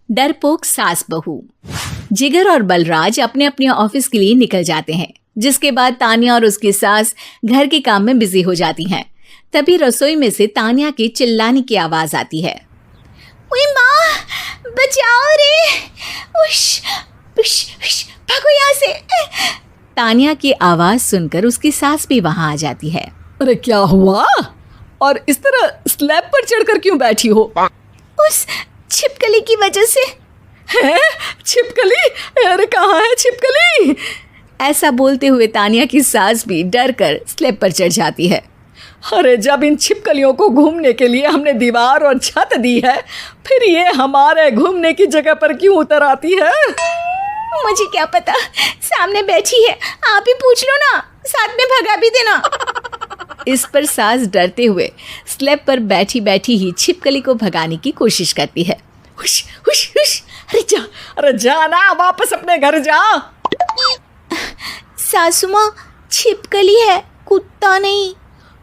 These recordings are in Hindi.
डरपोक सास बहू। जिगर और बलराज अपने अपने ऑफिस के लिए निकल जाते हैं, जिसके बाद तान्या और उसकी सास घर के काम में बिजी हो जाती हैं। तभी रसोई में से तान्या के चिल्लाने की आवाज आती है। ओए माँ, बचाओ रे, उश, उश, उश, भागो यहाँ से। तान्या की आवाज सुनकर उसकी सास भी वहां आ जाती है। अरे क्या हुआ? और इस तरह स्लैब पर चढ़कर क्यों बैठी हो? उस छिपकली की वजह से। है? छिपकली? अरे कहाँ है छिपकली? ऐसा बोलते हुए तान्या की सास भी डर कर स्लैब पर चढ़ जाती है। अरे जब इन छिपकलियों को घूमने के लिए हमने दीवार और छत दी है, फिर ये हमारे घूमने की जगह पर क्यों उतर आती है? मुझे क्या पता, सामने बैठी है, आप ही पूछ लो ना, साथ में भगा भी देना। इस पर सास डरते हुए स्लैब पर बैठी बैठी ही छिपकली को भगाने की कोशिश करती है। हुश, हुश, हुश, अरे जा ना, वापस अपने घर जा। सासू माँ, छिपकली है, कुत्ता नहीं।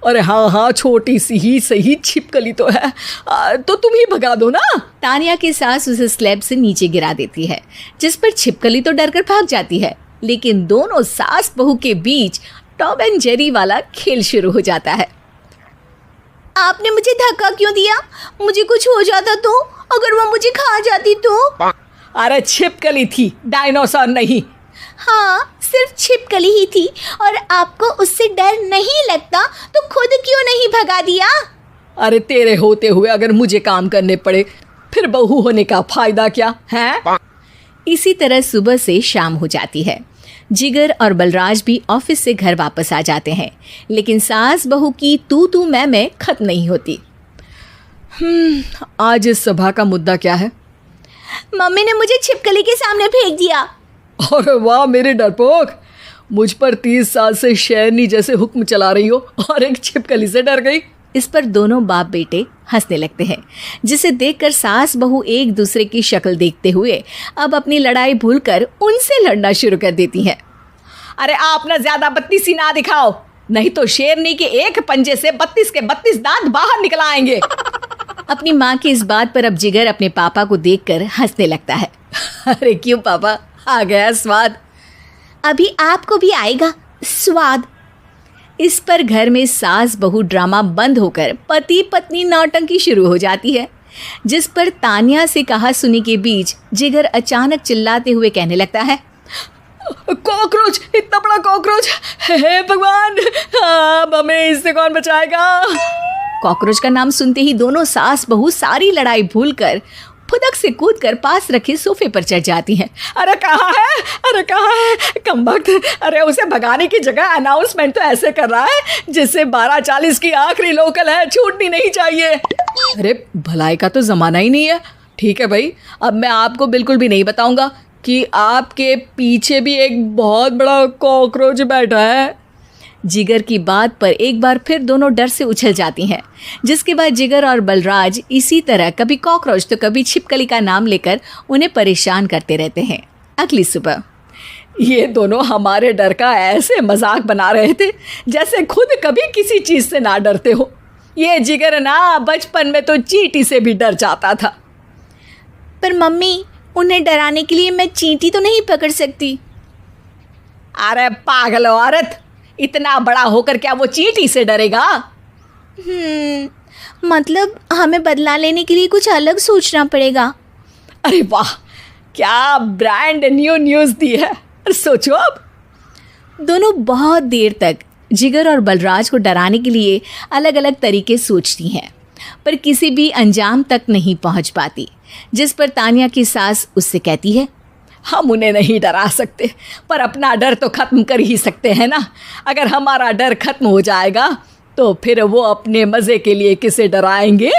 अरे हाँ, छोटी सी ही सही छिपकली तो है, तो तुम ही भगा दो ना। तान्या की सास उसे स्लैब से नीचे गिरा देती है, जिस पर छिपकली तो डरकर भाग जाती है। लेकिन दोनों सास बहू के बीच टॉम एंड जेरी वाला खेल शुरू हो जाता है। आपने मुझे धक्का क्यों दिया? मुझे कुछ हो जाता तो? अगर वो मुझे खा जाती तो? अरे छिपकली थी, डायनासोर नहीं। हाँ, सिर्फ छिपकली ही थी, और आपको उससे डर नहीं लगता तो खुद क्यों नहीं भगा दिया? अरे तेरे होते हुए अगर मुझे काम करने पड़े, फिर बहू होने का फायदा क्या है? इसी तरह सुबह से शाम हो जाती है। जिगर और बलराज भी ऑफिस से घर वापस आ जाते हैं, लेकिन सास बहू की तू मैं खत्म नहीं होती। आज इस सभा का मुद्दा क्या है? मम्मी ने मुझे छिपकली के सामने फेंक दिया। अरे वाह मेरे डरपोक, मुझ पर 30 साल से शेरनी जैसे हुक्म चला रही हो और एक छिपकली से डर गई। इस पर दोनों बाप बेटे हंसने लगते हैं, जिसे देखकर सास बहू एक दूसरे की शक्ल देखते हुए अब अपनी लड़ाई भूलकर उनसे लड़ना शुरू कर देती हैं। अरे आप ना ज्यादा बत्तीसी ना दिखाओ, नहीं तो शेरनी के एक पंजे से 32 के 32 दांत बाहर निकल आएंगे। अपनी माँ की इस बात पर अब जिगर अपने पापा को देखकर हंसने लगता है। अरे क्यों पापा, आ गया स्वाद? अभी आपको भी आएगा स्वाद। इस पर घर में सास बहू ड्रामा बंद होकर पति पत्नी नौटंकी शुरू हो जाती है, जिस पर तान्या से कहा सुनी के बीच जिगर अचानक चिल्लाते हुए कहने लगता है। कॉकरोच, इतना बड़ा कॉकरोच, हे भगवान, अब हमें इससे कौन बचाएगा? कॉकरोच का नाम सुनते ही दोनों सास बहू सारी लड़ाई भूलकर फुदक से कूदकर पास रखे सोफे पर चढ़ जाती हैं। अरे कहाँ है, अरे कहाँ है कमबख्त? अरे उसे भगाने की जगह अनाउंसमेंट तो ऐसे कर रहा है जिससे 12:40 की आखिरी लोकल है, छूटनी नहीं चाहिए। अरे भलाई का तो ज़माना ही नहीं है। ठीक है भाई, अब मैं आपको बिल्कुल भी नहीं बताऊंगा कि आपके पीछे भी एक बहुत बड़ा कॉकरोच बैठा है। जिगर की बात पर एक बार फिर दोनों डर से उछल जाती हैं, जिसके बाद जिगर और बलराज इसी तरह कभी कॉकरोच तो कभी छिपकली का नाम लेकर उन्हें परेशान करते रहते हैं। अगली सुबह ये दोनों हमारे डर का ऐसे मजाक बना रहे थे जैसे खुद कभी किसी चीज़ से ना डरते हो। ये जिगर ना बचपन में तो चींटी से भी डर जाता था। पर मम्मी, उन्हें डराने के लिए मैं चींटी तो नहीं पकड़ सकती। अरे पागल औरत, इतना बड़ा होकर क्या वो चींटी से डरेगा? मतलब हमें बदला लेने के लिए कुछ अलग सोचना पड़ेगा। अरे वाह, क्या ब्रांड न्यू न्यूज़ दी है। सोचो अब। दोनों बहुत देर तक जिगर और बलराज को डराने के लिए अलग अलग तरीके सोचती हैं, पर किसी भी अंजाम तक नहीं पहुंच पाती, जिस पर तान्या की सास उससे कहती है। हम उन्हें नहीं डरा सकते, पर अपना डर तो ख़त्म कर ही सकते हैं ना। अगर हमारा डर ख़त्म हो जाएगा तो फिर वो अपने मज़े के लिए किसे डराएंगे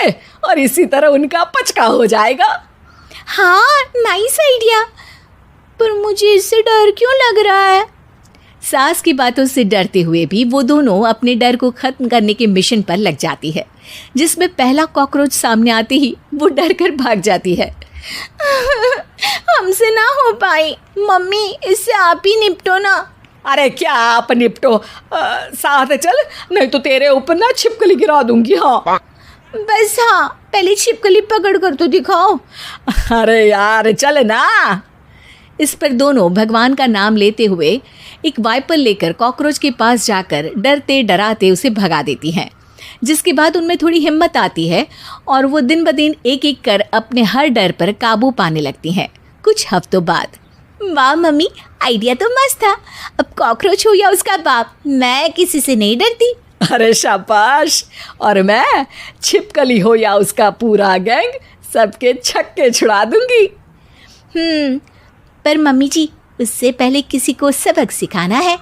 और इसी तरह उनका पचका हो जाएगा। हाँ, नाइस आइडिया, पर मुझे इससे डर क्यों लग रहा है? सास की बातों से डरते हुए भी वो दोनों अपने डर को ख़त्म करने के मिशन पर लग जाती है, जिसमें पहला कॉकरोच सामने आते ही वो डर कर भाग जाती है। हमसे ना हो पाई मम्मी, इससे आप ही निपटो ना। अरे क्या आप निपटो, साथ चल, नहीं तो तेरे ऊपर ना छिपकली गिरा दूंगी। हाँ बस हाँ, पहले छिपकली पकड़ कर तो दिखाओ। अरे यार चल ना। इस पर दोनों भगवान का नाम लेते हुए एक वाइपर लेकर कॉकरोच के पास जाकर डरते डराते उसे भगा देती हैं, जिसके बाद उनमें थोड़ी हिम्मत आती है और वो दिन ब दिन एक एक कर अपने हर डर पर काबू पाने लगती हैं। कुछ हफ्तों बाद, वाह मम्मी, आइडिया तो मस्त था। अब कॉकरोच हो या उसका बाप, मैं किसी से नहीं डरती। अरे शाबाश। और मैं छिपकली हो या उसका पूरा गैंग, सबके छक्के छुड़ा दूंगी। पर मम्मी जी, उससे पहले किसी को सबक सिखाना है।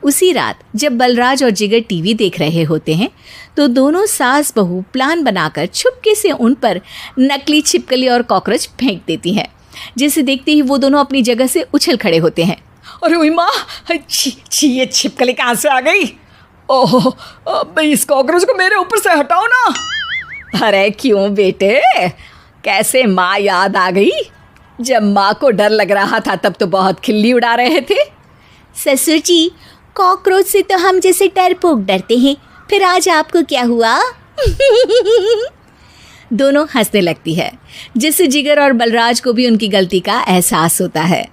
उसी रात जब बलराज और जिगर टीवी देख रहे होते हैं तो दोनों सास बहू प्लान बनाकर छुपके से उन पर नकली छिपकली और कॉकरोच फेंक देती हैं, जिसे देखते ही वो दोनों अपनी जगह से उछल खड़े होते हैं। अरे ओए माँ, छी ये छिपकली कहाँ से आ गई? ओह, अब इस कॉकरोच को मेरे ऊपर से हटाओ ना। अरे क्यों बेटे, कैसे माँ याद आ गई? जब माँ को डर लग रहा था तब तो बहुत खिल्ली उड़ा रहे थे। ससुर जी, कॉकरोच से तो हम जैसे डरपोक डरते हैं, फिर आज आपको क्या हुआ? दोनों हंसने लगती है, जिससे जिगर और बलराज को भी उनकी गलती का एहसास होता है।